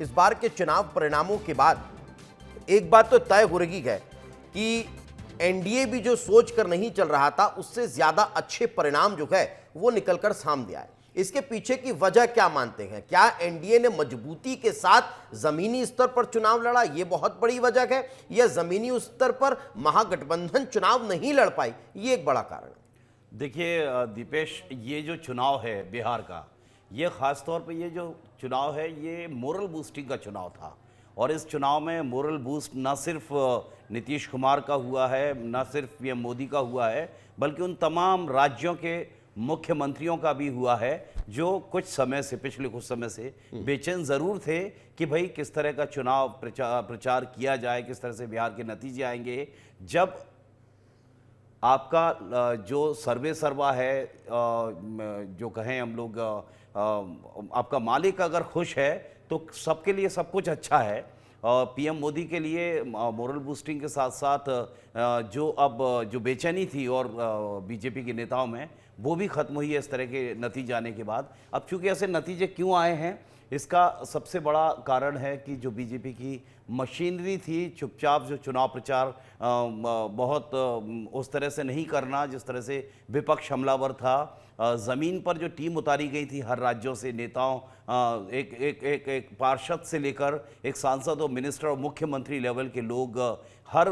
इस बार के चुनाव परिणामों के बाद एक बात तो तय हो रही है कि एनडीए भी जो सोच कर नहीं चल रहा था उससे ज्यादा अच्छे परिणाम जो है वो निकलकर सामने आए। इसके पीछे की वजह क्या मानते हैं? क्या एनडीए ने मजबूती के साथ जमीनी स्तर पर चुनाव लड़ा, ये बहुत बड़ी वजह है, या जमीनी स्तर पर महागठबंधन चुनाव नहीं लड़ पाई, ये एक बड़ा कारण है? देखिए दीपेश, ये जो चुनाव है बिहार का, ये ख़ास तौर पे ये जो चुनाव है ये मोरल बूस्टिंग का चुनाव था। और इस चुनाव में मोरल बूस्ट ना सिर्फ नीतीश कुमार का हुआ है, ना सिर्फ पीएम मोदी का हुआ है, बल्कि उन तमाम राज्यों के मुख्यमंत्रियों का भी हुआ है जो पिछले कुछ समय से बेचैन ज़रूर थे कि भाई किस तरह का चुनाव प्रचार किया जाए, किस तरह से बिहार के नतीजे आएंगे। जब आपका जो सर्वे सर्वा है, जो कहें हम लोग, आपका मालिक अगर खुश है तो सबके लिए सब कुछ अच्छा है। पीएम मोदी के लिए मोरल बूस्टिंग के साथ साथ जो बेचैनी थी और बीजेपी के नेताओं में, वो भी खत्म हुई है इस तरह के नतीजे आने के बाद। अब चूंकि ऐसे नतीजे क्यों आए हैं, इसका सबसे बड़ा कारण है कि जो बीजेपी की मशीनरी थी, चुपचाप जो चुनाव प्रचार बहुत उस तरह से नहीं करना जिस तरह से विपक्ष हमलावर था। ज़मीन पर जो टीम उतारी गई थी हर राज्यों से, नेताओं, एक पार्षद से लेकर एक सांसद और मिनिस्टर और मुख्यमंत्री लेवल के लोग हर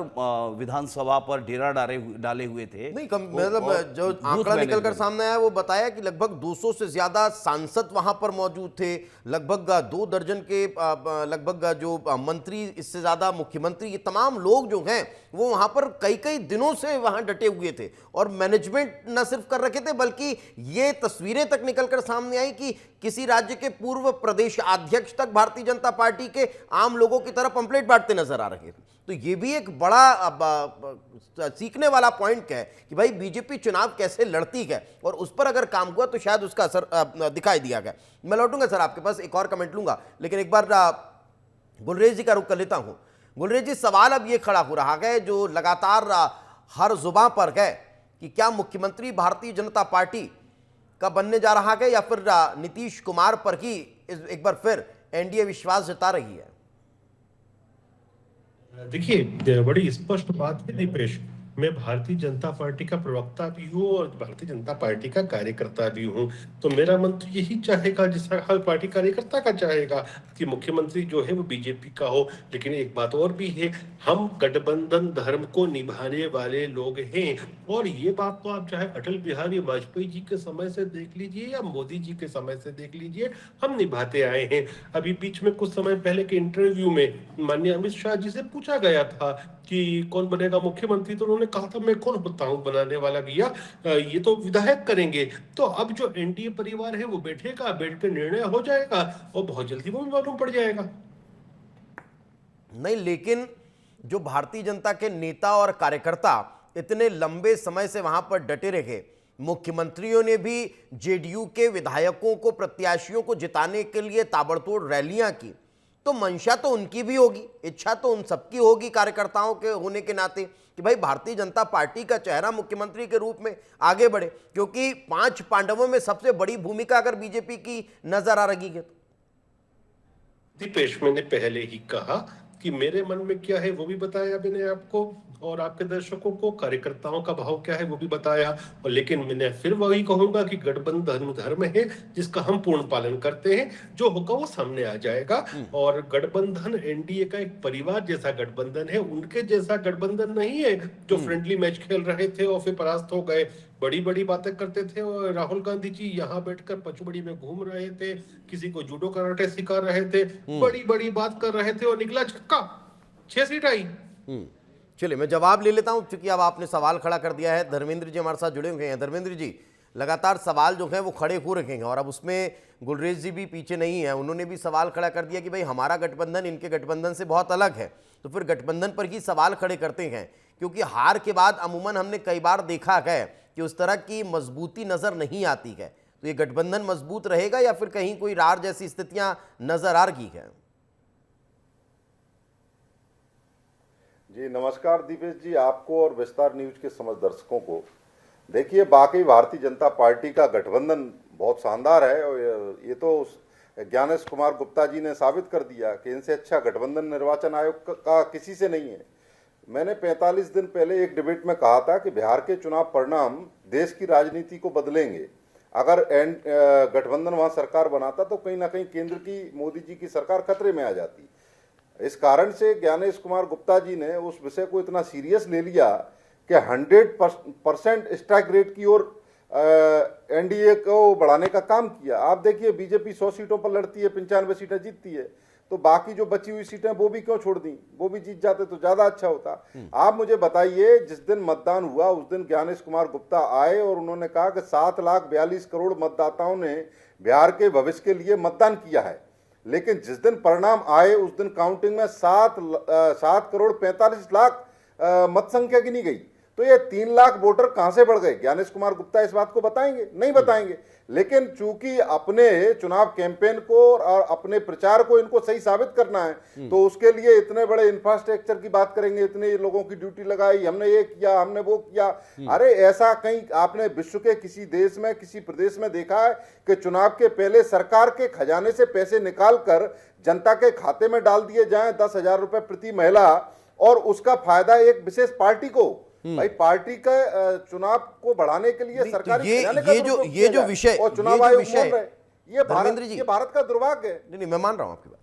विधानसभा पर डेरा डाले हुए थे। नहीं, मतलब जो आंकड़ा निकलकर सामने आया वो बताया कि लगभग 200 से ज्यादा सांसद वहां पर मौजूद थे, लगभग 2 दर्जन के लगभग जो मंत्री, इससे ज्यादा मुख्यमंत्री, ये तमाम लोग जो हैं वो वहां पर कई कई दिनों से वहां डटे हुए थे। और मैनेजमेंट न सिर्फ कर रखे थे, बल्कि ये तस्वीरें तक निकलकर सामने आई कि किसी राज्य के पूर्व प्रदेश अध्यक्ष तक भारतीय जनता पार्टी के आम लोगों की तरह पंपलेट बांटते नजर आ रहे थे। तो ये भी एक बड़ा सीखने वाला पॉइंट है कि भाई बीजेपी चुनाव कैसे लड़ती है, और उस पर अगर काम हुआ तो शायद उसका असर दिखाई दिया गया। मैं लौटूंगा सर आपके पास, एक और कमेंट लूंगा, लेकिन एक बार गुलरेज जी का रुख कर लेता हूं। गुलरेज जी, सवाल अब ये खड़ा हो रहा है जो लगातार हर जुबां पर है कि क्या मुख्यमंत्री भारतीय जनता पार्टी का बनने जा रहा है, या फिर नीतीश कुमार पर ही एक बार फिर एनडीए विश्वास जता रही है? देखिए, बड़ी स्पष्ट बात है दीपेश। मैं भारतीय जनता पार्टी का प्रवक्ता भी हूँ और भारतीय जनता पार्टी का कार्यकर्ता भी हूँ। तो मेरा मन तो यही चाहेगा, जिसका हर पार्टी कार्यकर्ता का चाहेगा, कि मुख्यमंत्री जो है वो बीजेपी का हो। लेकिन एक बात और भी है, हम गठबंधन धर्म को निभाने वाले लोग हैं। और ये बात तो आप चाहे अटल बिहारी वाजपेयी जी के समय से देख लीजिए या मोदी जी के समय से देख लीजिए, हम निभाते आए हैं। अभी बीच में कुछ समय पहले के इंटरव्यू में माननीय अमित शाह जी से पूछा गया था कि कौन बनेगा मुख्यमंत्री, तो उन्होंने कहा था मैं कौन होता हूं बनाने वाला भैया, ये तो विधायक करेंगे। तो अब जो एनडीए परिवार है वो बैठेगा, बैठ कर निर्णय हो जाएगा और बहुत जल्दी वो भी मालूम पड़ जाएगा। नहीं, लेकिन जो भारतीय जनता के नेता और कार्यकर्ता इतने लंबे समय से वहां पर डटे रहे, मुख्यमंत्रियों ने भी जेडीयू के विधायकों को, प्रत्याशियों को जिताने के लिए ताबड़तोड़ रैलियां की, तो मंशा तो उनकी भी होगी, इच्छा तो उन सबकी होगी कार्यकर्ताओं के होने के नाते कि भाई भारतीय जनता पार्टी का चेहरा मुख्यमंत्री के रूप में आगे बढ़े, क्योंकि 5 पांडवों में सबसे बड़ी भूमिका अगर बीजेपी की नजर आ रही है तो। दीपेश, मैंने पहले ही कहा कि मेरे मन में क्या है वो भी बताया मैंने आपको, और आपके दर्शकों को कार्यकर्ताओं का भाव क्या है वो भी बताया। और लेकिन मैंने फिर वही कहूंगा कि गठबंधन धर्म है जिसका हम पूर्ण पालन करते हैं, जो होगा वो सामने आ जाएगा। और गठबंधन एनडीए का एक परिवार जैसा गठबंधन है, उनके जैसा गठबंधन नहीं है जो फ्रेंडली मैच खेल रहे थे और फिर परास्त हो गए, बड़ी बड़ी बातें करते थे। और राहुल गांधी जी यहाँ बैठकर पचमढ़ी में घूम रहे थे, किसी को जूडो कराटे सिखा रहे थे, बड़ी बड़ी बात कर रहे थे और निकला छक्का, 6 सीट आई। चलिए, मैं जवाब ले लेता हूं, क्योंकि अब आपने सवाल खड़ा कर दिया है। धर्मेंद्र जी हमारे साथ जुड़े हुए हैं। धर्मेंद्र जी, लगातार सवाल जो है वो खड़े हो रखे हैं, और अब उसमें गुलरेज जी भी पीछे नहीं है, उन्होंने भी सवाल खड़ा कर दिया कि भाई हमारा गठबंधन इनके गठबंधन से बहुत अलग है। तो फिर गठबंधन पर ही सवाल खड़े करते हैं, क्योंकि हार के बाद अमूमन हमने कई बार देखा है कि उस तरह की मजबूती नजर नहीं आती है। तो ये गठबंधन मजबूत रहेगा या फिर कहीं कोई रार जैसी स्थितियां नजर आ रही है? जी नमस्कार दीपेश जी, आपको और विस्तार न्यूज के समस्त दर्शकों को। देखिए, वाकई भारतीय जनता पार्टी का गठबंधन बहुत शानदार है, और ये तो ज्ञानेश कुमार गुप्ता जी ने साबित कर दिया कि इनसे अच्छा गठबंधन निर्वाचन आयोग का किसी से नहीं है। मैंने 45 दिन पहले एक डिबेट में कहा था कि बिहार के चुनाव परिणाम देश की राजनीति को बदलेंगे। अगर गठबंधन वहां सरकार बनाता तो कहीं ना कहीं केंद्र की मोदी जी की सरकार खतरे में आ जाती। इस कारण से ज्ञानेश कुमार गुप्ता जी ने उस विषय को इतना सीरियस ले लिया कि 100% स्ट्राइक रेट की ओर एनडीए को बढ़ाने का काम किया। आप देखिए बीजेपी 100 सीटों पर लड़ती है, 95 सीटें जीतती है, तो बाकी जो बची हुई सीटें वो भी क्यों छोड़ दी? वो भी जीत जाते तो ज्यादा अच्छा होता। आप मुझे बताइए, जिस दिन मतदान हुआ उस दिन ज्ञानेश कुमार गुप्ता आए और उन्होंने कहा कि 7,42 करोड़ मतदाताओं ने बिहार के भविष्य के लिए मतदान किया है, लेकिन जिस दिन परिणाम आए उस दिन काउंटिंग में 7 करोड़ 45 लाख मत संख्या गिनी गई। तो ये 3 लाख वोटर कहां से बढ़ गए? ज्ञानेश कुमार गुप्ता इस बात को बताएंगे? नहीं बताएंगे। लेकिन चूंकि अपने चुनाव कैंपेन को और अपने प्रचार को इनको सही साबित करना है तो उसके लिए इतने बड़े इंफ्रास्ट्रक्चर की बात करेंगे, इतने लोगों की ड्यूटी लगाई, हमने ये किया, हमने वो किया। अरे ऐसा कहीं आपने विश्व के किसी देश में, किसी प्रदेश में देखा है कि चुनाव के पहले सरकार के खजाने से पैसे निकाल कर जनता के खाते में डाल दिए जाएं 10,000 रुपए प्रति महिला, और उसका फायदा एक विशेष पार्टी को? भाई पार्टी का चुनाव को बढ़ाने के लिए सरकारी ये जो विषय और चुनाव आयोग बोल रहे, ये धर्मेंद्र जी, भारत का दुर्भाग्य है। नहीं मैं मान रहा हूं आपकी बात।